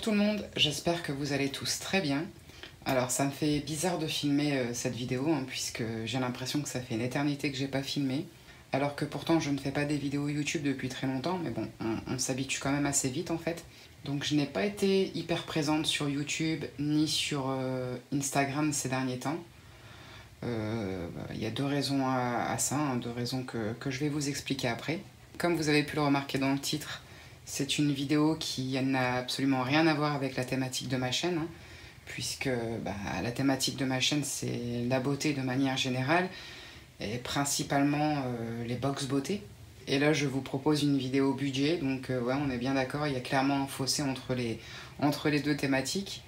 Bonjour tout le monde, j'espère que vous allez tous très bien. Alors ça me fait bizarre de filmer cette vidéo puisque j'ai l'impression que ça fait une éternité que j'ai pas filmé. Alors que pourtant je ne fais pas des vidéos YouTube depuis très longtemps, mais bon, on s'habitue quand même assez vite en fait. Donc je n'ai pas été hyper présente sur YouTube ni sur Instagram ces derniers temps. Il y a deux raisons à ça, deux raisons que je vais vous expliquer après. Comme vous avez pu le remarquer dans le titre, c'est une vidéo qui n'a absolument rien à voir avec la thématique de ma chaîne, puisque la thématique de ma chaîne c'est la beauté de manière générale, et principalement les box beauté. Et là je vous propose une vidéo budget, donc ouais, on est bien d'accord, il y a clairement un fossé entre les deux thématiques.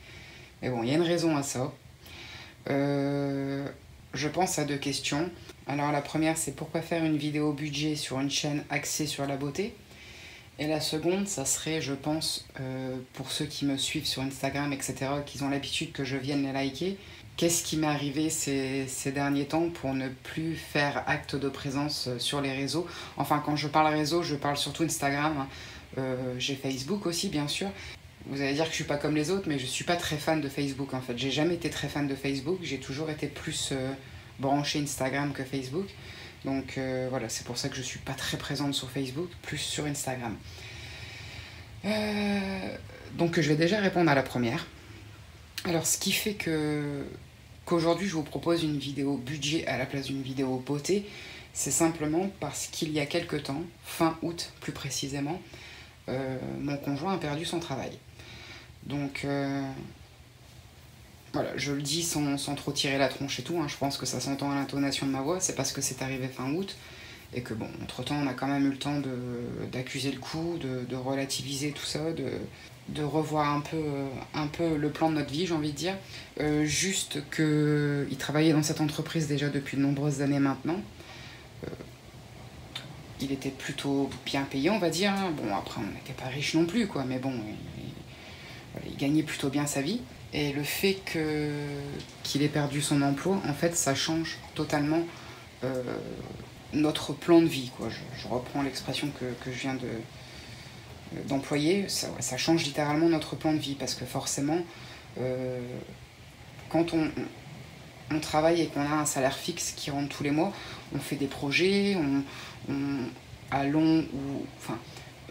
Mais bon, il y a une raison à ça. Je pense à deux questions. Alors la première, c'est pourquoi faire une vidéo budget sur une chaîne axée sur la beauté? Et la seconde, ça serait, je pense, pour ceux qui me suivent sur Instagram, etc., qui ont l'habitude que je vienne les liker, qu'est-ce qui m'est arrivé ces derniers temps pour ne plus faire acte de présence sur les réseaux? Enfin, quand je parle réseau, je parle surtout Instagram. J'ai Facebook aussi, bien sûr. Vous allez dire que je suis pas comme les autres, mais je suis pas très fan de Facebook en fait. J'ai jamais été très fan de Facebook, j'ai toujours été plus branché Instagram que Facebook. Donc voilà, c'est pour ça que je suis pas très présente sur Facebook, plus sur Instagram. Donc je vais déjà répondre à la première. Alors ce qui fait qu'aujourd'hui je vous propose une vidéo budget à la place d'une vidéo beauté, c'est simplement parce qu'il y a quelques temps, fin août plus précisément, mon conjoint a perdu son travail. Donc voilà, je le dis sans trop tirer la tronche et tout, je pense que ça s'entend à l'intonation de ma voix, c'est parce que c'est arrivé fin août, et que bon, entre-temps on a quand même eu le temps d'accuser le coup, de relativiser tout ça, de revoir un peu le plan de notre vie, j'ai envie de dire. Juste qu'il travaillait dans cette entreprise déjà depuis de nombreuses années maintenant. Il était plutôt bien payé, on va dire. Bon, après on n'était pas riche non plus, quoi, mais bon, il gagnait plutôt bien sa vie. Et le fait qu'il ait perdu son emploi, en fait, ça change totalement notre plan de vie, quoi. Je reprends l'expression que je viens d'employer. Ça change littéralement notre plan de vie, parce que forcément, quand on travaille et qu'on a un salaire fixe qui rentre tous les mois, on fait des projets, à long ou... Enfin,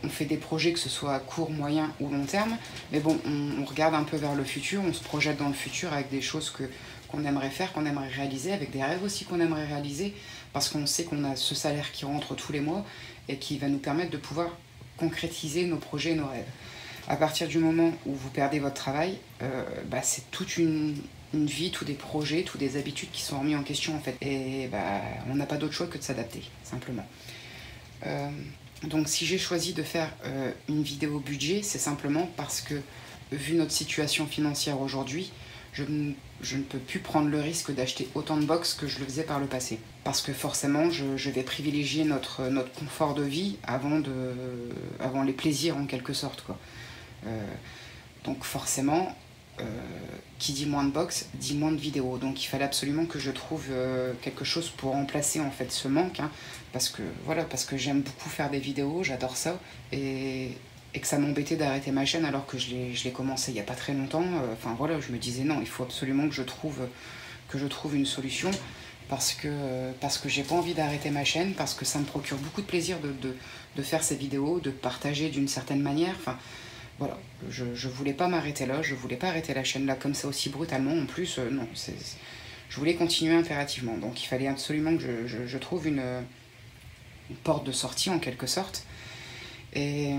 on fait des projets que ce soit à court, moyen ou long terme, mais bon, on regarde un peu vers le futur, on se projette dans le futur avec des choses qu'on aimerait faire, qu'on aimerait réaliser, avec des rêves aussi qu'on aimerait réaliser, parce qu'on sait qu'on a ce salaire qui rentre tous les mois et qui va nous permettre de pouvoir concrétiser nos projets et nos rêves. À partir du moment où vous perdez votre travail, c'est toute une vie, tous des projets, toutes des habitudes qui sont remis en question en fait. Et on n'a pas d'autre choix que de s'adapter, simplement. Donc si j'ai choisi de faire une vidéo budget, c'est simplement parce que, vu notre situation financière aujourd'hui, je ne peux plus prendre le risque d'acheter autant de box que je le faisais par le passé. Parce que forcément, je vais privilégier notre confort de vie avant les plaisirs en quelque sorte, quoi. Donc forcément, qui dit moins de box, dit moins de vidéos. Donc il fallait absolument que je trouve quelque chose pour remplacer en fait ce manque, parce que j'aime beaucoup faire des vidéos, j'adore ça, et que ça m'embêtait d'arrêter ma chaîne alors que je l'ai commencé il n'y a pas très longtemps. Enfin voilà, je me disais non, il faut absolument que je trouve une solution, parce que j'ai pas envie d'arrêter ma chaîne, parce que ça me procure beaucoup de plaisir de faire ces vidéos, de partager d'une certaine manière. Enfin, voilà, je voulais pas m'arrêter là, je voulais pas arrêter la chaîne là comme ça aussi brutalement, en plus, non, je voulais continuer impérativement, donc il fallait absolument que je trouve une porte de sortie en quelque sorte, et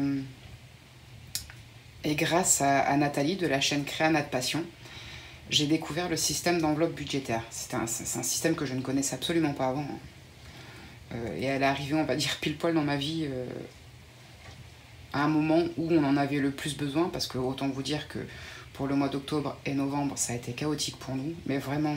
grâce à Nathalie de la chaîne Créa de Passion, j'ai découvert le système d'enveloppe budgétaire. C'est un système que je ne connaissais absolument pas avant, et elle est arrivée, on va dire, pile poil dans ma vie, à un moment où on en avait le plus besoin, parce que autant vous dire que pour le mois d'octobre et novembre, ça a été chaotique pour nous, mais vraiment,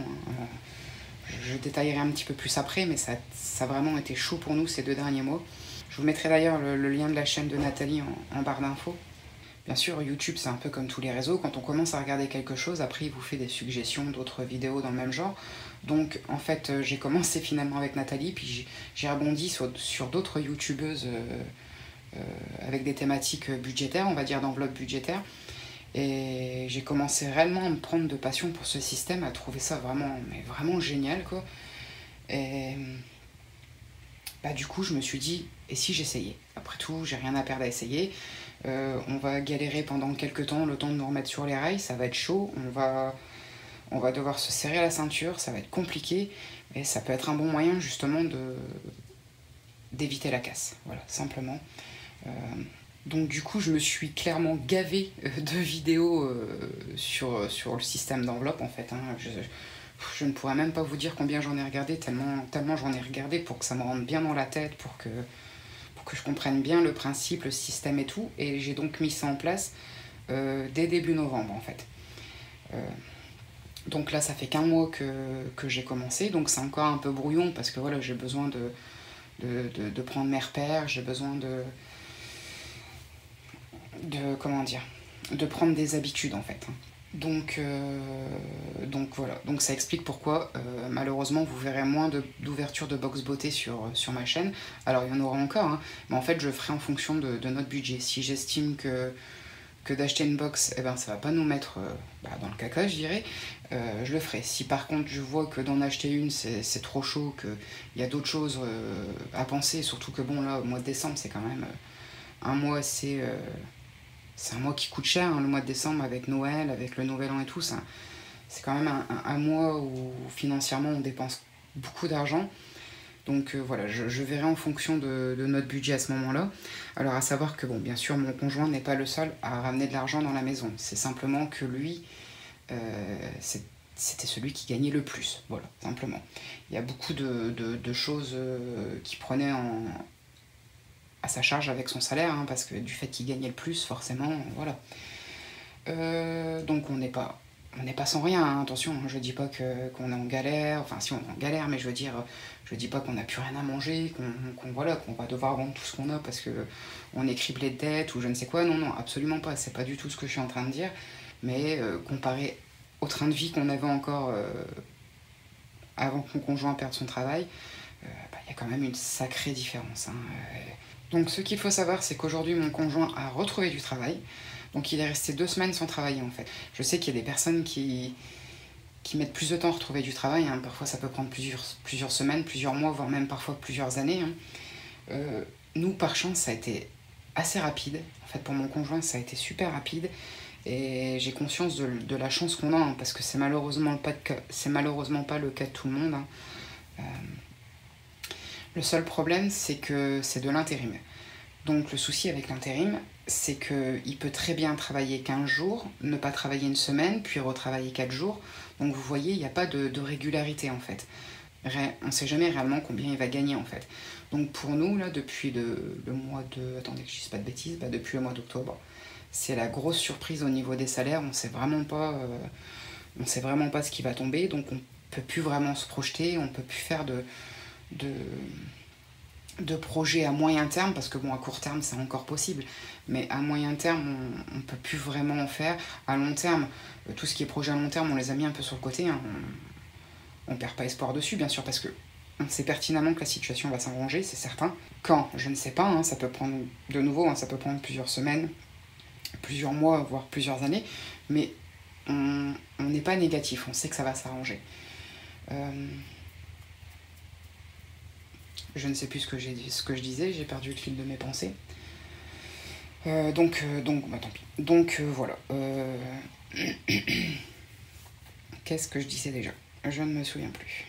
je détaillerai un petit peu plus après, mais ça a vraiment été chaud pour nous ces 2 derniers mois. Je vous mettrai d'ailleurs le lien de la chaîne de Nathalie en barre d'infos. Bien sûr, YouTube, c'est un peu comme tous les réseaux, quand on commence à regarder quelque chose, après il vous fait des suggestions d'autres vidéos dans le même genre. Donc en fait, j'ai commencé finalement avec Nathalie, puis j'ai rebondi sur d'autres youtubeuses avec des thématiques budgétaires, on va dire d'enveloppe budgétaire. Et j'ai commencé réellement à me prendre de passion pour ce système, à trouver ça vraiment, mais vraiment génial, quoi. Et bah, du coup, je me suis dit, et si j'essayais? Après tout, j'ai rien à perdre à essayer. On va galérer pendant quelques temps, le temps de nous remettre sur les rails, ça va être chaud, on va devoir se serrer la ceinture, ça va être compliqué, et ça peut être un bon moyen justement d'éviter la casse, voilà, simplement. Euh, donc du coup, je me suis clairement gavé de vidéos sur le système d'enveloppe, en fait. Hein. Je ne pourrais même pas vous dire combien j'en ai regardé, tellement j'en ai regardé pour que ça me rentre bien dans la tête, pour que je comprenne bien le principe, le système et tout. Et j'ai donc mis ça en place dès début novembre, en fait. Euh, donc là, ça fait qu'un mois que j'ai commencé, donc c'est encore un peu brouillon, parce que voilà, j'ai besoin de prendre mes repères, j'ai besoin comment dire, de prendre des habitudes, en fait. Donc voilà, donc ça explique pourquoi malheureusement vous verrez moins d'ouverture de box beauté sur ma chaîne. Alors il y en aura encore, hein, mais en fait je ferai en fonction de notre budget. Si j'estime que d'acheter une box, eh ben, ça va pas nous mettre dans le caca, je dirais, je le ferai. Si par contre je vois que d'en acheter une c'est trop chaud, qu'il y a d'autres choses à penser, surtout que bon là au mois de décembre c'est quand même un mois assez... c'est un mois qui coûte cher, hein, le mois de décembre, avec Noël, avec le Nouvel An et tout. C'est quand même un mois où financièrement on dépense beaucoup d'argent. Donc voilà, je verrai en fonction de notre budget à ce moment-là. Alors à savoir que, bon, bien sûr, mon conjoint n'est pas le seul à ramener de l'argent dans la maison. C'est simplement que lui, c'était celui qui gagnait le plus. Voilà, simplement. Il y a beaucoup de choses qui prenaient à sa charge avec son salaire, hein, parce que du fait qu'il gagnait le plus, forcément, voilà. Donc on n'est pas sans rien, hein, attention, hein, je dis pas qu'on est en galère, enfin si on est en galère, mais je veux dire, je dis pas qu'on n'a plus rien à manger, voilà, qu'on va devoir vendre tout ce qu'on a parce que on est criblé de dettes ou je ne sais quoi, non, absolument pas, c'est pas du tout ce que je suis en train de dire, mais comparé au train de vie qu'on avait encore avant que mon conjoint perde son travail, y a quand même une sacrée différence. Hein. Donc ce qu'il faut savoir, c'est qu'aujourd'hui mon conjoint a retrouvé du travail. Donc il est resté 2 semaines sans travailler en fait. Je sais qu'il y a des personnes qui mettent plus de temps à retrouver du travail. Hein. Parfois ça peut prendre plusieurs semaines, plusieurs mois, voire même parfois plusieurs années. Hein. Nous par chance ça a été assez rapide. En fait pour mon conjoint ça a été super rapide. Et j'ai conscience de la chance qu'on a, hein, parce que c'est malheureusement pas le cas de tout le monde. Hein. Le seul problème, c'est que c'est de l'intérim. Donc le souci avec l'intérim, c'est qu'il peut très bien travailler 15 jours, ne pas travailler une semaine, puis retravailler 4 jours. Donc vous voyez, il n'y a pas de régularité en fait. On ne sait jamais réellement combien il va gagner en fait. Donc pour nous, là, depuis le mois de... Attendez que je ne dise pas de bêtises, depuis le mois d'octobre, c'est la grosse surprise au niveau des salaires. On ne sait vraiment pas ce qui va tomber, donc on ne peut plus vraiment se projeter, on ne peut plus faire de projets à moyen terme, parce que bon, à court terme c'est encore possible, mais à moyen terme on peut plus vraiment en faire. À long terme, tout ce qui est projet à long terme on les a mis un peu sur le côté, hein. On perd pas espoir dessus bien sûr, parce que on sait pertinemment que la situation va s'arranger, c'est certain. Quand, je ne sais pas, hein, ça peut prendre de nouveau, hein, ça peut prendre plusieurs semaines, plusieurs mois, voire plusieurs années, mais on n'est pas négatif, on sait que ça va s'arranger. Je ne sais plus ce que je disais, j'ai perdu le fil de mes pensées. Donc tant pis. Donc voilà. Qu'est-ce que je disais déjà? Je ne me souviens plus.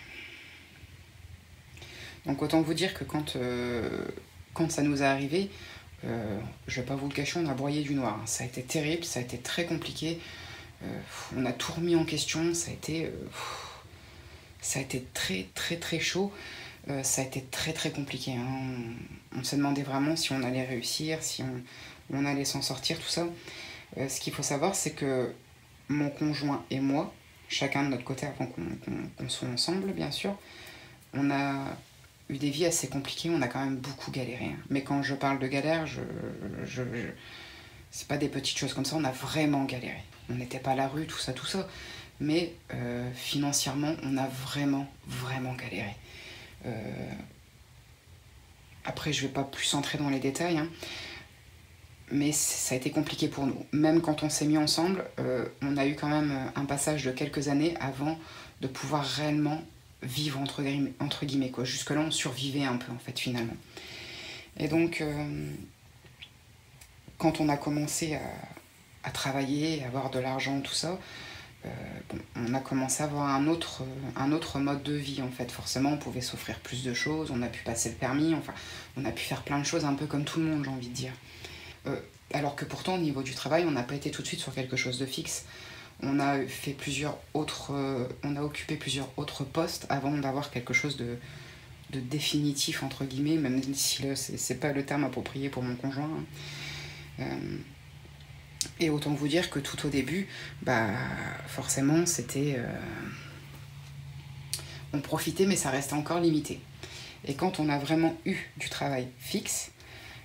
Donc autant vous dire que quand ça nous est arrivé, je vais pas vous le cacher, on a broyé du noir. Ça a été terrible, ça a été très compliqué. On a tout remis en question, ça a été très très très chaud. Ça a été très très compliqué. Hein. On se demandait vraiment si on allait réussir, si on allait s'en sortir, tout ça. Ce qu'il faut savoir, c'est que mon conjoint et moi, chacun de notre côté avant qu'on soit ensemble, bien sûr, on a eu des vies assez compliquées, on a quand même beaucoup galéré. Hein. Mais quand je parle de galère, c'est pas des petites choses comme ça, on a vraiment galéré. On n'était pas à la rue, tout ça. Mais financièrement, on a vraiment, vraiment galéré. Après, je vais pas plus entrer dans les détails, hein. mais ça a été compliqué pour nous. Même quand on s'est mis ensemble, on a eu quand même un passage de quelques années avant de pouvoir réellement vivre entre guillemets quoi. Jusque-là, on survivait un peu en fait finalement. Et donc, quand on a commencé à travailler, à avoir de l'argent, tout ça, bon, on a commencé à avoir un autre mode de vie en fait. Forcément, on pouvait s'offrir plus de choses, on a pu passer le permis, enfin, on a pu faire plein de choses un peu comme tout le monde, j'ai envie de dire. Alors que pourtant, au niveau du travail, on n'a pas été tout de suite sur quelque chose de fixe. On a fait on a occupé plusieurs autres postes avant d'avoir quelque chose de définitif entre guillemets, même si c'est pas le terme approprié pour mon conjoint. Et autant vous dire que tout au début, bah forcément c'était on profitait mais ça restait encore limité. Et quand on a vraiment eu du travail fixe,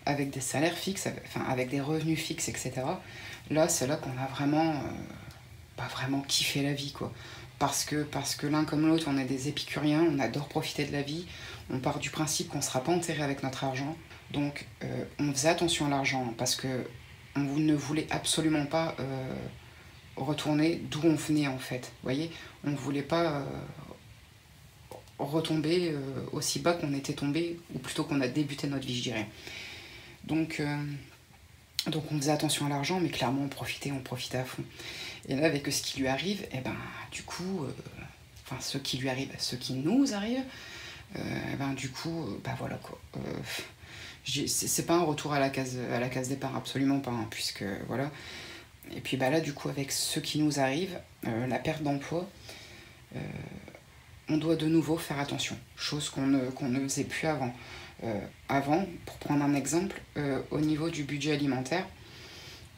avec des salaires fixes, avec des revenus fixes, etc., là c'est là qu'on a vraiment vraiment kiffé la vie quoi. Parce que l'un comme l'autre, on est des épicuriens, on adore profiter de la vie, on part du principe qu'on ne sera pas enterré avec notre argent. Donc on faisait attention à l'argent parce que on ne voulait absolument pas retourner d'où on venait en fait. Vous voyez, on ne voulait pas retomber aussi bas qu'on était tombé, ou plutôt qu'on a débuté notre vie, je dirais. Donc on faisait attention à l'argent, mais clairement on profitait à fond. Et là, avec ce qui lui arrive, et ben du coup, ce qui nous arrive, du coup, voilà quoi. C'est pas un retour à la case départ, absolument pas, hein, puisque voilà. Et puis là, du coup, avec ce qui nous arrive, la perte d'emploi, on doit de nouveau faire attention, chose qu'on ne faisait plus avant. Avant, pour prendre un exemple, au niveau du budget alimentaire,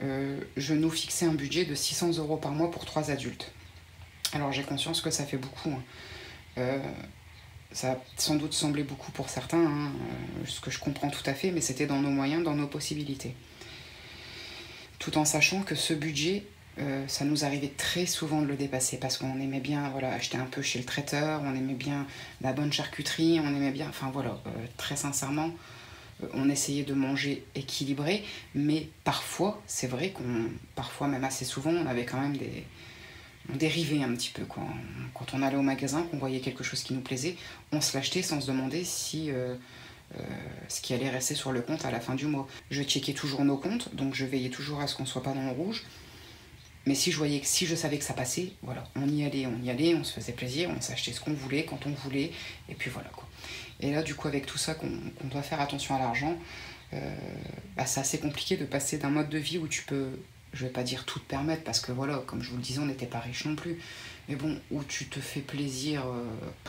je nous fixais un budget de 600 € par mois pour 3 adultes. Alors j'ai conscience que ça fait beaucoup, hein. Ça a sans doute semblé beaucoup pour certains, hein, ce que je comprends tout à fait, mais c'était dans nos moyens, dans nos possibilités. Tout en sachant que ce budget, ça nous arrivait très souvent de le dépasser, parce qu'on aimait bien acheter un peu chez le traiteur, on aimait bien la bonne charcuterie, on aimait bien, très sincèrement, on essayait de manger équilibré, mais parfois, c'est vrai parfois même assez souvent, on avait quand même on dérivait un petit peu quoi. Quand on allait au magasin, qu'on voyait quelque chose qui nous plaisait, on se l'achetait sans se demander si ce qui allait rester sur le compte à la fin du mois. Je checkais toujours nos comptes, donc je veillais toujours à ce qu'on ne soit pas dans le rouge. Mais si je savais que ça passait, voilà, on y allait, on se faisait plaisir, on s'achetait ce qu'on voulait, quand on voulait, et puis voilà quoi. Et là, du coup, avec tout ça, qu'on doit faire attention à l'argent, c'est assez compliqué de passer d'un mode de vie où tu peux, je vais pas dire tout te permettre, parce que voilà, comme je vous le disais, on n'était pas riche non plus, mais bon, où tu te fais plaisir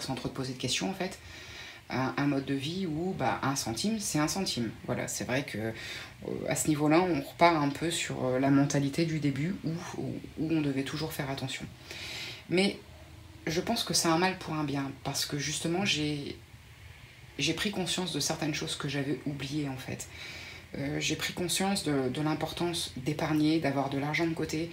sans trop te poser de questions en fait, un mode de vie où 1 centime, c'est 1 centime. Voilà, c'est vrai que à ce niveau-là, on repart un peu sur la mentalité du début où on devait toujours faire attention. Mais je pense que c'est un mal pour un bien, parce que justement, j'ai pris conscience de certaines choses que j'avais oubliées en fait. J'ai pris conscience de l'importance d'épargner, d'avoir de l'argent de côté.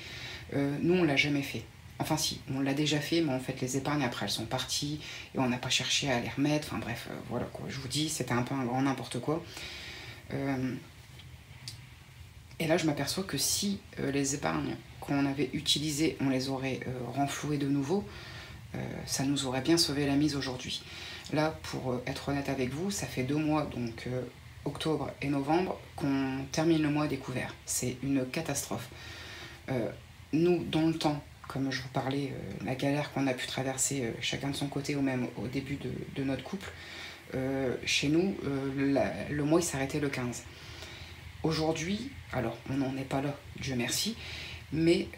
Nous, on l'a jamais fait. Enfin si, on l'a déjà fait, mais en fait les épargnes après elles sont parties et on n'a pas cherché à les remettre. Enfin bref, voilà quoi. Je vous dis, c'était un peu un grand n'importe quoi. Et là, je m'aperçois que si les épargnes qu'on avait utilisées, on les aurait renflouées de nouveau, ça nous aurait bien sauvé la mise aujourd'hui. Là, pour être honnête avec vous, ça fait 2 mois, donc octobre et novembre, qu'on termine le mois découvert. C'est une catastrophe. Nous, dans le temps, comme je vous parlais, la galère qu'on a pu traverser chacun de son côté ou même au début de notre couple, chez nous, le mois il s'arrêtait le 15. Aujourd'hui, alors on n'en est pas là, Dieu merci, mais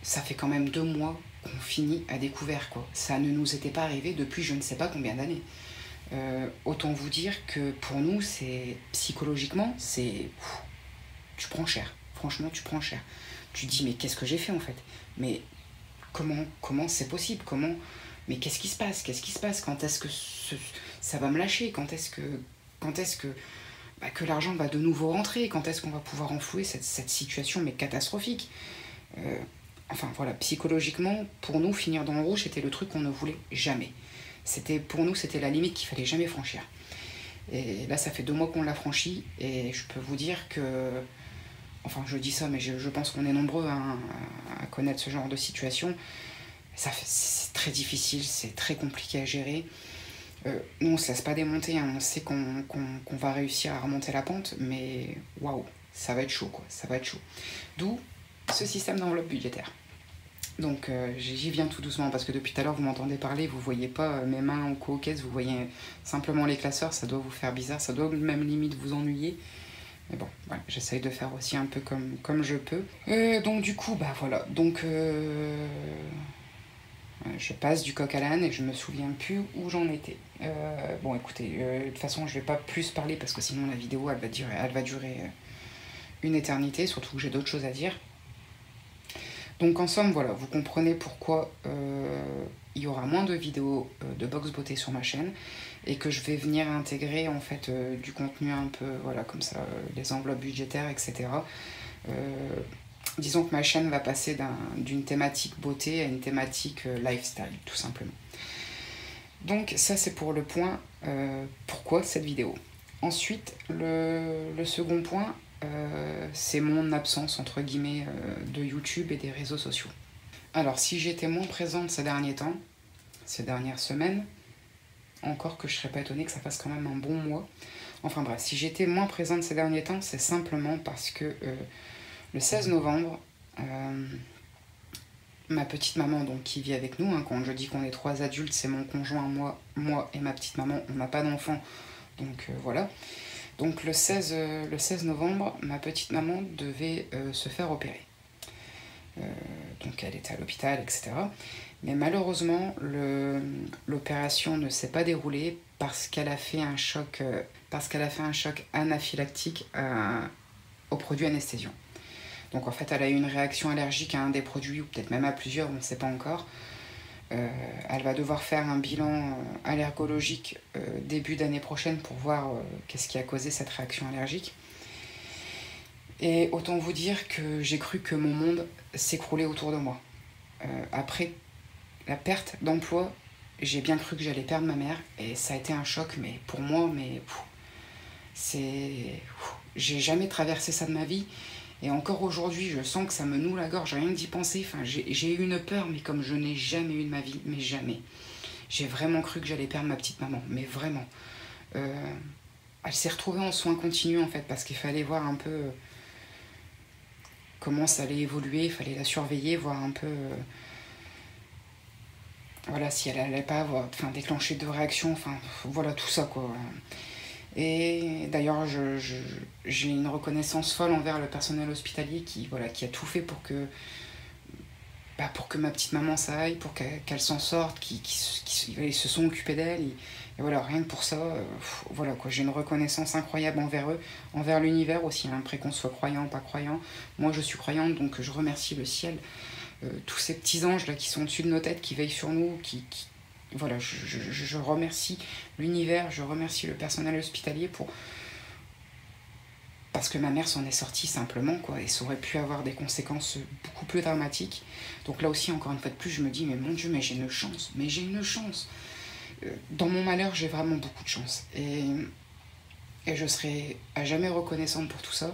ça fait quand même 2 mois qu'on finit à découvert, quoi. Ça ne nous était pas arrivé depuis je ne sais pas combien d'années. Autant vous dire que pour nous, c'est psychologiquement, tu prends cher. Franchement, tu prends cher. Tu te dis, mais qu'est-ce que j'ai fait en fait? Mais comment c'est possible? Mais qu'est-ce qui se passe? Quand est-ce que ça va me lâcher? Quand est-ce que l'argent va de nouveau rentrer? Quand est-ce qu'on va pouvoir enflouer cette situation mais catastrophique? Voilà, psychologiquement, pour nous, finir dans le rouge, c'était le truc qu'on ne voulait jamais. Pour nous, c'était la limite qu'il fallait jamais franchir. Et là, ça fait 2 mois qu'on l'a franchi, et je peux vous dire que enfin je dis ça, mais je pense qu'on est nombreux à connaître ce genre de situation. C'est très difficile, c'est très compliqué à gérer. Nous on se laisse pas démonter, hein. On sait qu'on va réussir à remonter la pente, mais waouh, ça va être chaud quoi, ça va être chaud. D'où ce système d'enveloppe budgétaire. Donc j'y viens tout doucement parce que depuis tout à l'heure vous m'entendez parler, vous voyez pas mes mains aux caisses, vous voyez simplement les classeurs, ça doit vous faire bizarre, ça doit même limite vous ennuyer. Mais bon, voilà, j'essaye de faire aussi un peu comme je peux. Donc du coup, bah voilà, donc je passe du coq à l'âne et je me souviens plus où j'en étais. Bon écoutez, de toute façon je vais pas plus parler parce que sinon la vidéo elle va durer une éternité, surtout que j'ai d'autres choses à dire. Donc en somme, voilà, vous comprenez pourquoi il y aura moins de vidéos de box beauté sur ma chaîne et que je vais venir intégrer en fait du contenu un peu, voilà, comme ça, les enveloppes budgétaires, etc. Disons que ma chaîne va passer d'une thématique beauté à une thématique lifestyle, tout simplement. Donc ça c'est pour le point pourquoi cette vidéo. Ensuite, le second point, c'est mon absence entre guillemets de YouTube et des réseaux sociaux. Alors si j'étais moins présente ces derniers temps, ces dernières semaines, encore que je serais pas étonnée que ça fasse quand même un bon mois. Enfin bref, si j'étais moins présente ces derniers temps, c'est simplement parce que le 16 novembre, ma petite maman donc, qui vit avec nous, hein, quand je dis qu'on est 3 adultes, c'est mon conjoint, moi et ma petite maman, on n'a pas d'enfant, donc voilà. Donc le 16 novembre, ma petite maman devait se faire opérer. Donc elle était à l'hôpital, etc. Mais malheureusement, l'opération ne s'est pas déroulée parce qu'elle a fait un choc, anaphylactique aux produits anesthésiants. Donc en fait, elle a eu une réaction allergique à un des produits, ou peut-être même à plusieurs, on ne sait pas encore. Elle va devoir faire un bilan allergologique début d'année prochaine pour voir qu'est-ce qui a causé cette réaction allergique. Et autant vous dire que j'ai cru que mon monde s'écroulait autour de moi. Après la perte d'emploi, j'ai bien cru que j'allais perdre ma mère et ça a été un choc, mais pour moi, j'ai jamais traversé ça de ma vie. Et encore aujourd'hui, je sens que ça me noue la gorge, rien que d'y penser. Enfin, j'ai eu une peur, mais comme je n'ai jamais eu de ma vie, mais jamais. J'ai vraiment cru que j'allais perdre ma petite maman, mais vraiment. Elle s'est retrouvée en soins continus, en fait, parce qu'il fallait voir un peu comment ça allait évoluer, il fallait la surveiller, voir un peu... voilà, si elle allait pas déclencher de réaction, enfin, voilà, tout ça, quoi. Et d'ailleurs, j'ai une reconnaissance folle envers le personnel hospitalier qui a tout fait pour que ma petite maman ça aille, pour qu'elle s'en sorte, qui ils se sont occupés d'elle. Et voilà, rien que pour ça, voilà quoi, j'ai une reconnaissance incroyable envers eux, envers l'univers aussi, hein, après qu'on soit croyant ou pas croyant. Moi, je suis croyante, donc je remercie le ciel, tous ces petits anges là qui sont au-dessus de nos têtes, qui veillent sur nous, voilà, je remercie l'univers, je remercie le personnel hospitalier parce que ma mère s'en est sortie simplement, quoi, et ça aurait pu avoir des conséquences beaucoup plus dramatiques. Donc là aussi, encore une fois de plus, je me dis, mais mon Dieu, mais j'ai une chance, Dans mon malheur, j'ai vraiment beaucoup de chance. Et je serai à jamais reconnaissante pour tout ça.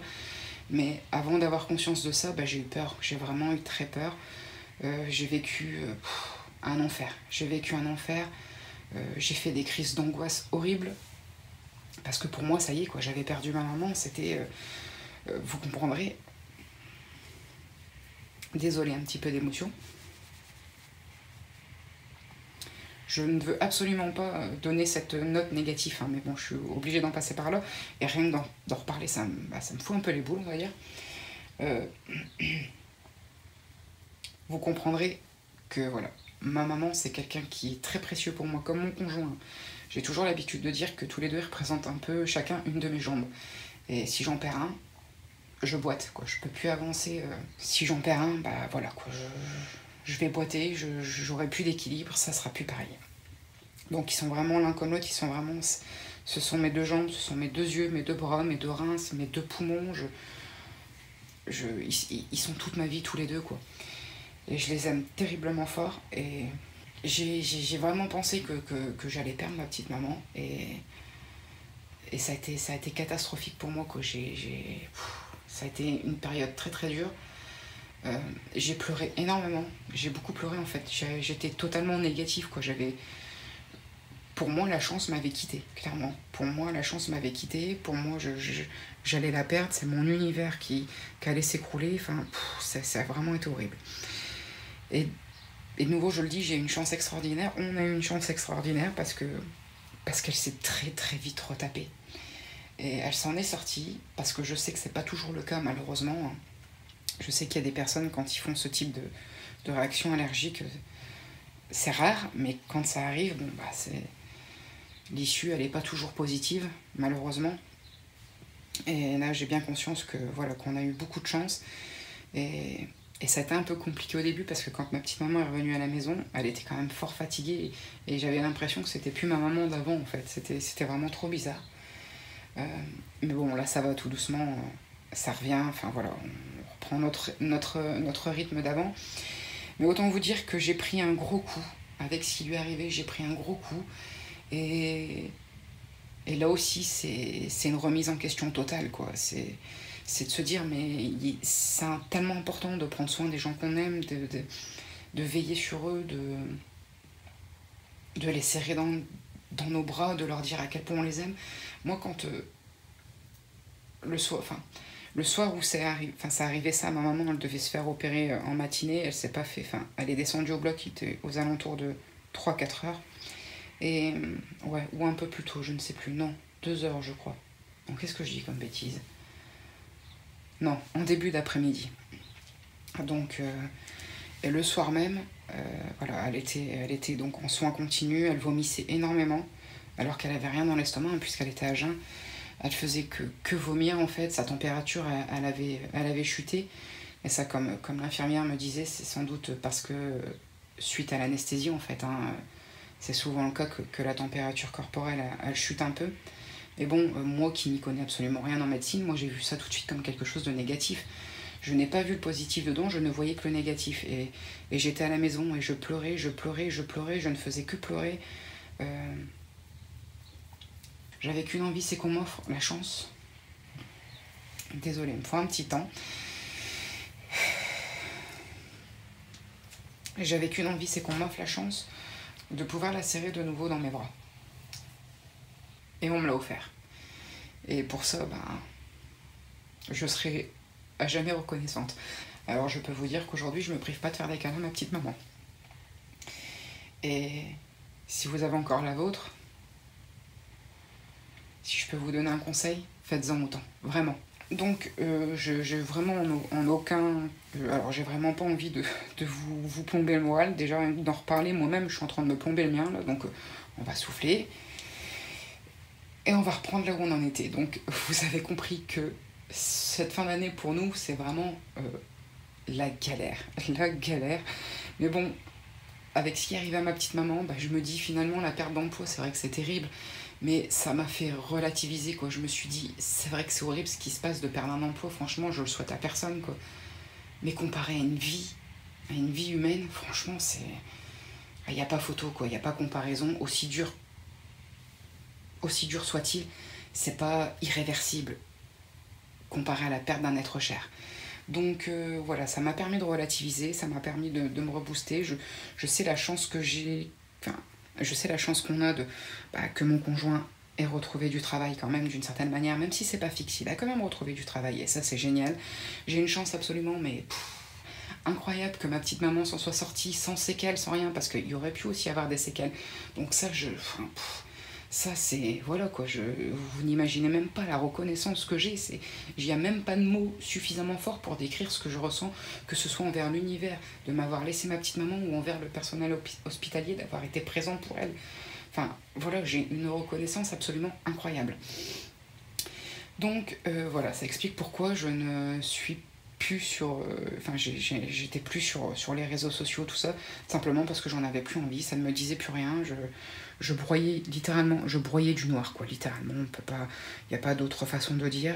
Mais avant d'avoir conscience de ça, j'ai eu peur, j'ai vraiment eu très peur. J'ai vécu... un enfer. J'ai vécu un enfer. J'ai fait des crises d'angoisse horribles. Parce que pour moi, ça y est, quoi, j'avais perdu ma maman. C'était... vous comprendrez. Désolée, un petit peu d'émotion. Je ne veux absolument pas donner cette note négative, hein, mais bon, je suis obligée d'en passer par là. Et rien que d'en reparler, ça me fout un peu les boules, on va dire. Vous comprendrez que, voilà, ma maman, c'est quelqu'un qui est très précieux pour moi, comme mon conjoint. J'ai toujours l'habitude de dire que tous les deux représentent un peu chacun une de mes jambes. Et si j'en perds un, je boite, quoi. Je peux plus avancer. Si j'en perds un, voilà, quoi. Je vais boiter, j'aurai plus d'équilibre, ça sera plus pareil. Donc ils sont vraiment l'un comme l'autre, ce sont mes deux jambes, ce sont mes deux yeux, mes deux bras, mes deux reins, mes deux poumons. Ils sont toute ma vie, tous les deux, quoi. Et je les aime terriblement fort. Et j'ai vraiment pensé que j'allais perdre ma petite maman. Et ça a été catastrophique pour moi, quoi. Ça a été une période très très dure. J'ai pleuré énormément, j'ai beaucoup pleuré en fait. J'étais totalement négative, quoi. Pour moi, la chance m'avait quitté, clairement. Pour moi, la chance m'avait quitté. Pour moi, j'allais la perdre. C'est mon univers qui allait s'écrouler. Enfin, ça a vraiment été horrible. Et de nouveau, je le dis, j'ai une chance extraordinaire. On a eu une chance extraordinaire parce qu'elle s'est très très vite retapée. Et elle s'en est sortie, parce que je sais que c'est pas toujours le cas, malheureusement. Je sais qu'il y a des personnes, quand ils font ce type de réaction allergique, c'est rare, mais quand ça arrive, bon, bah, l'issue, elle n'est pas toujours positive, malheureusement. Et là, j'ai bien conscience que voilà, qu'on a eu beaucoup de chance. Et ça a été un peu compliqué au début, parce que quand ma petite maman est revenue à la maison, elle était quand même fort fatiguée. Et j'avais l'impression que c'était plus ma maman d'avant, en fait. C'était vraiment trop bizarre. Mais bon, là, ça va tout doucement. Ça revient, enfin voilà, on reprend notre rythme d'avant. Mais autant vous dire que j'ai pris un gros coup. Avec ce qui lui est arrivé, j'ai pris un gros coup. Et là aussi, c'est une remise en question totale, quoi. C'est de se dire, mais c'est tellement important de prendre soin des gens qu'on aime, de veiller sur eux, de les serrer dans nos bras, de leur dire à quel point on les aime. Moi, quand le soir où ça arrivait ça, ma maman, elle devait se faire opérer en matinée, elle s'est pas fait, enfin, elle est descendue au bloc, il était aux alentours de 3-4 heures. Et ouais, ou un peu plus tôt, je ne sais plus, non, 2 heures je crois. Donc qu'est-ce que je dis comme bêtise? Non, en début d'après-midi. Donc, et le soir même, voilà, elle était donc en soins continus, elle vomissait énormément, alors qu'elle avait rien dans l'estomac, hein, puisqu'elle était à jeun. Elle faisait que vomir en fait, sa température elle avait chuté. Et ça, comme l'infirmière me disait, c'est sans doute parce que suite à l'anesthésie en fait, hein, c'est souvent le cas que la température corporelle elle chute un peu. Mais bon, moi qui n'y connais absolument rien en médecine, moi j'ai vu ça tout de suite comme quelque chose de négatif. Je n'ai pas vu le positif dedans, je ne voyais que le négatif. Et j'étais à la maison et je pleurais, je ne faisais que pleurer. J'avais qu'une envie, c'est qu'on m'offre la chance. Désolée, il me faut un petit temps. J'avais qu'une envie, c'est qu'on m'offre la chance de pouvoir la serrer de nouveau dans mes bras. Et on me l'a offert. Et pour ça, je serai à jamais reconnaissante. Alors je peux vous dire qu'aujourd'hui, je me prive pas de faire des câlins à ma petite maman. Et si vous avez encore la vôtre, si je peux vous donner un conseil, faites-en autant, vraiment. Donc, j'ai vraiment en aucun... alors, j'ai vraiment pas envie de vous plomber le moral. Déjà, d'en reparler, moi-même, je suis en train de me plomber le mien, là, donc on va souffler. Et on va reprendre là où on en était. Donc, vous avez compris que cette fin d'année, pour nous, c'est vraiment la galère. La galère. Mais bon, avec ce qui arrive à ma petite maman, je me dis, finalement, la perte d'emploi, c'est vrai que c'est terrible. Mais ça m'a fait relativiser, quoi. Je me suis dit, c'est vrai que c'est horrible ce qui se passe de perdre un emploi. Franchement, je le souhaite à personne, quoi. Mais comparé à une vie humaine, franchement, c'est... Il n'y a pas photo, quoi. Il n'y a pas comparaison. Aussi dur soit-il, c'est pas irréversible comparé à la perte d'un être cher. Donc voilà, ça m'a permis de relativiser, ça m'a permis de me rebooster. Je sais la chance que j'ai... Enfin, je sais la chance qu'on a que mon conjoint ait retrouvé du travail quand même d'une certaine manière, même si c'est pas fixe, il a quand même retrouvé du travail et ça c'est génial. J'ai une chance absolument incroyable que ma petite maman s'en soit sortie sans séquelles, sans rien, parce qu'il y aurait pu aussi avoir des séquelles. Donc ça, ça c'est... Voilà quoi, vous n'imaginez même pas la reconnaissance que j'ai. Il n'y a même pas de mots suffisamment forts pour décrire ce que je ressens, que ce soit envers l'univers, de m'avoir laissé ma petite maman, ou envers le personnel hospitalier, d'avoir été présent pour elle. Enfin, voilà, j'ai une reconnaissance absolument incroyable. Donc, voilà, ça explique pourquoi je ne suis plus sur... j'étais plus sur les réseaux sociaux, tout ça, simplement parce que j'en avais plus envie, ça ne me disait plus rien, je broyais, littéralement, je broyais du noir, quoi, littéralement, on peut pas... Il n'y a pas d'autre façon de dire,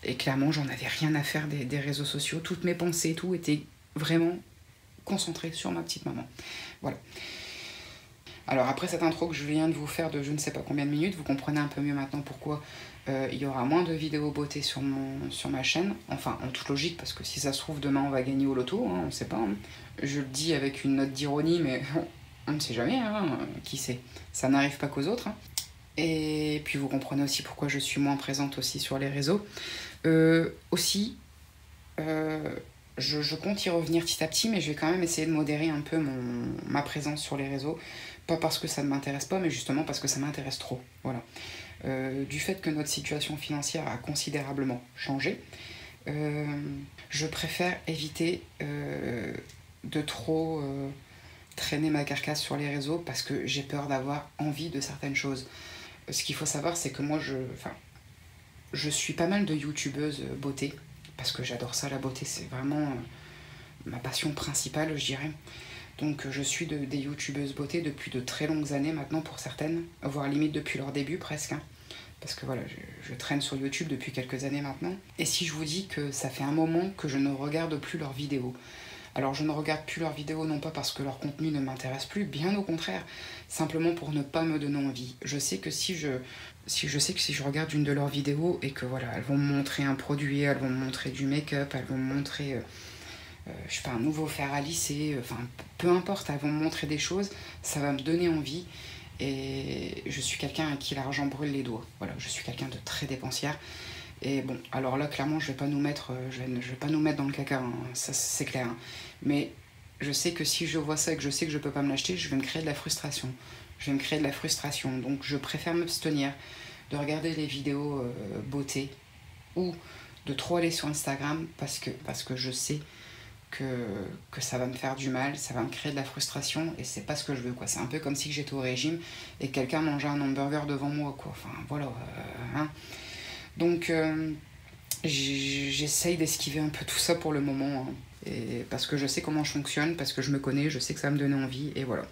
et clairement, j'en avais rien à faire des réseaux sociaux, toutes mes pensées, tout était vraiment concentré sur ma petite maman. Voilà. Alors après cette intro que je viens de vous faire de je ne sais pas combien de minutes, vous comprenez un peu mieux maintenant pourquoi il y aura moins de vidéos beauté sur ma chaîne. Enfin, en toute logique, parce que si ça se trouve, demain on va gagner au loto, hein, on ne sait pas. Hein. Je le dis avec une note d'ironie, mais on ne sait jamais, hein, qui sait. Ça n'arrive pas qu'aux autres. Hein. Et puis vous comprenez aussi pourquoi je suis moins présente aussi sur les réseaux. Aussi, je compte y revenir petit à petit, mais je vais quand même essayer de modérer un peu ma présence sur les réseaux. Pas parce que ça ne m'intéresse pas, mais justement parce que ça m'intéresse trop. Voilà. Du fait que notre situation financière a considérablement changé, je préfère éviter de trop traîner ma carcasse sur les réseaux parce que j'ai peur d'avoir envie de certaines choses. Ce qu'il faut savoir, c'est que moi, je suis pas mal de youtubeuses beauté, parce que j'adore ça, la beauté, c'est vraiment ma passion principale, je dirais. Donc je suis des youtubeuses beauté depuis de très longues années maintenant pour certaines, voire limite depuis leur début presque. Hein. Parce que voilà, je traîne sur YouTube depuis quelques années maintenant. Et si je vous dis que ça fait un moment que je ne regarde plus leurs vidéos, alors je ne regarde plus leurs vidéos non pas parce que leur contenu ne m'intéresse plus, bien au contraire, simplement pour ne pas me donner envie. Je sais que si je regarde une de leurs vidéos et que voilà, elles vont me montrer un produit, elles vont me montrer du make-up, elles vont me montrer je sais pas, un nouveau fer à lisser, enfin peu importe, elles vont me montrer des choses, ça va me donner envie. Et je suis quelqu'un à qui l'argent brûle les doigts. Voilà, je suis quelqu'un de très dépensière. Et bon, alors là, clairement, je vais pas nous mettre dans le caca, hein, ça c'est clair. Hein. Mais je sais que si je vois ça et que je sais que je peux pas me l'acheter, je vais me créer de la frustration. Donc je préfère m'abstenir de regarder les vidéos beauté ou de trop aller sur Instagram parce que je sais que ça va me faire du mal, ça va me créer de la frustration et c'est pas ce que je veux, quoi. C'est un peu comme si j'étais au régime et quelqu'un mangeait un hamburger devant moi, quoi. Enfin voilà. Hein. Donc j'essaye d'esquiver un peu tout ça pour le moment. Hein. Et parce que je sais comment je fonctionne, parce que je me connais, je sais que ça va me donner envie et voilà.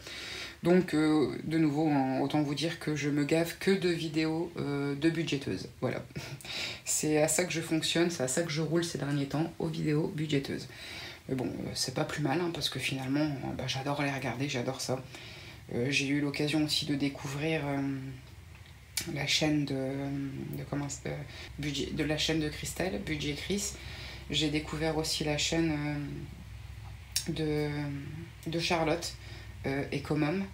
Donc de nouveau, hein, autant vous dire que je me gave que de vidéos de budgéteuses. Voilà. C'est à ça que je fonctionne, c'est à ça que je roule ces derniers temps, aux vidéos budgéteuses. Mais bon, c'est pas plus mal, hein, parce que finalement, j'adore les regarder, j'adore ça. J'ai eu l'occasion aussi de découvrir la chaîne de la chaîne de Christelle, Budget Chris. J'ai découvert aussi la chaîne de Charlotte, Ecomom.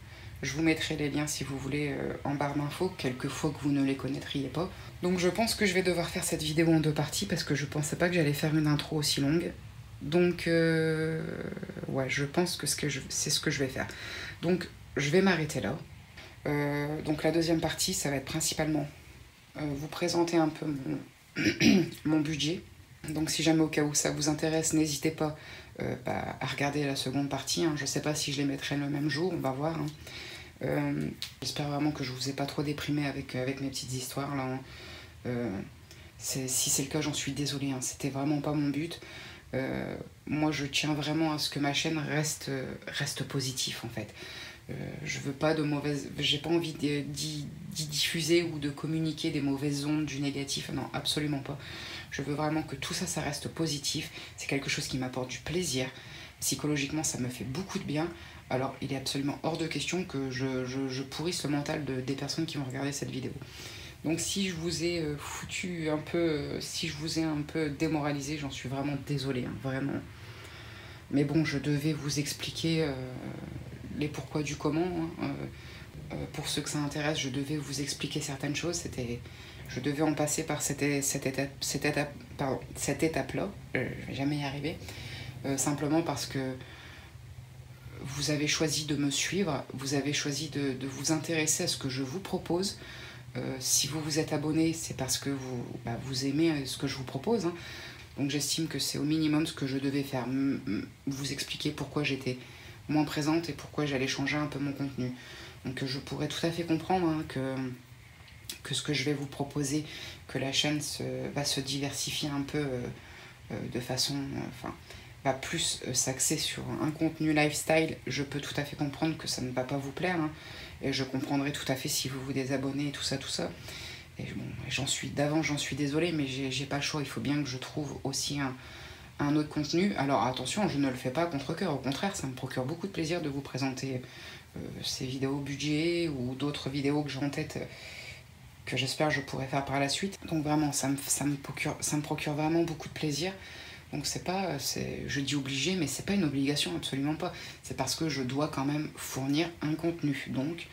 Je vous mettrai les liens si vous voulez en barre d'infos, quelquefois que vous ne les connaîtriez pas. Donc je pense que je vais devoir faire cette vidéo en 2 parties parce que je pensais pas que j'allais faire une intro aussi longue. Donc ouais, je pense que c'est ce que je vais faire. Donc je vais m'arrêter là. Donc la deuxième partie, ça va être principalement vous présenter un peu mon budget. Donc si jamais au cas où ça vous intéresse, n'hésitez pas à regarder la seconde partie. Hein. Je sais pas si je les mettrai le même jour, on va voir. Hein. J'espère vraiment que je vous ai pas trop déprimé avec mes petites histoires là. Hein. Si c'est le cas, j'en suis désolée. Hein. C'était vraiment pas mon but. Moi je tiens vraiment à ce que ma chaîne reste positive en fait. Je veux pas de mauvaises, j'ai pas envie d'y diffuser ou de communiquer des mauvaises ondes, du négatif, non, absolument pas. Je veux vraiment que tout ça, ça reste positif. C'est quelque chose qui m'apporte du plaisir. Psychologiquement, ça me fait beaucoup de bien. Alors, il est absolument hors de question que je pourrisse le mental des personnes qui vont regarder cette vidéo. Donc, si je vous ai foutu un peu, si je vous ai un peu démoralisé, j'en suis vraiment désolée, hein, vraiment. Mais bon, je devais vous expliquer les pourquoi du comment. Hein. Pour ceux que ça intéresse, je devais vous expliquer certaines choses. Je devais en passer par cette étape-là. Je vais jamais y arriver. Simplement parce que vous avez choisi de me suivre, vous avez choisi de vous intéresser à ce que je vous propose. Si vous vous êtes abonné, c'est parce que vous aimez ce que je vous propose. Hein. Donc j'estime que c'est au minimum ce que je devais faire. Vous expliquer pourquoi j'étais moins présente et pourquoi j'allais changer un peu mon contenu. Donc je pourrais tout à fait comprendre hein, que ce que je vais vous proposer, que la chaîne va se diversifier un peu de façon... va plus s'axer sur un contenu lifestyle. Je peux tout à fait comprendre que ça ne va pas vous plaire. Hein, et je comprendrai tout à fait si vous vous désabonnez et tout ça. Et bon, j'en suis désolée, mais j'ai pas le choix. Il faut bien que je trouve aussi un autre contenu. Alors attention, je ne le fais pas à contre-cœur. Au contraire, ça me procure beaucoup de plaisir de vous présenter ces vidéos budget ou d'autres vidéos que j'ai en tête que j'espère je pourrai faire par la suite. Donc vraiment, ça me procure vraiment beaucoup de plaisir. Donc je dis obligé, mais c'est pas une obligation, absolument pas. C'est parce que je dois quand même fournir un contenu. Donc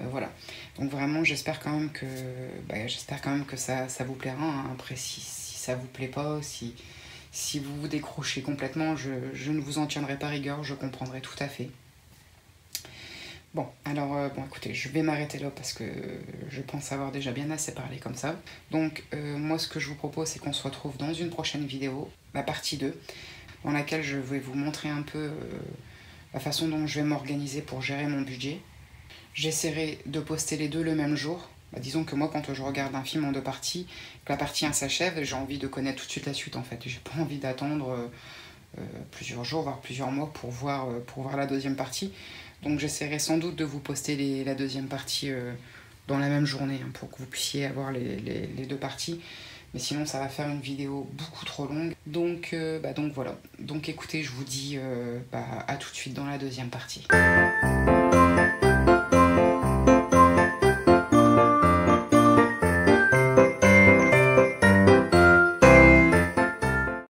voilà. Donc vraiment, j'espère quand même que ça vous plaira. Hein. Après, si ça vous plaît pas, si vous vous décrochez complètement, je ne vous en tiendrai pas rigueur, je comprendrai tout à fait. Bon, alors, écoutez, je vais m'arrêter là parce que je pense avoir déjà bien assez parlé comme ça. Donc, moi, ce que je vous propose, c'est qu'on se retrouve dans une prochaine vidéo, la partie 2, dans laquelle je vais vous montrer un peu la façon dont je vais m'organiser pour gérer mon budget. J'essaierai de poster les deux le même jour. Disons que moi, quand je regarde un film en 2 parties, que la partie 1 s'achève, j'ai envie de connaître tout de suite la suite, en fait. J'ai pas envie d'attendre plusieurs jours, voire plusieurs mois pour voir la deuxième partie. Donc j'essaierai sans doute de vous poster la deuxième partie dans la même journée, hein, pour que vous puissiez avoir les 2 parties. Mais sinon ça va faire une vidéo beaucoup trop longue. Donc voilà. Donc écoutez, je vous dis à tout de suite dans la deuxième partie.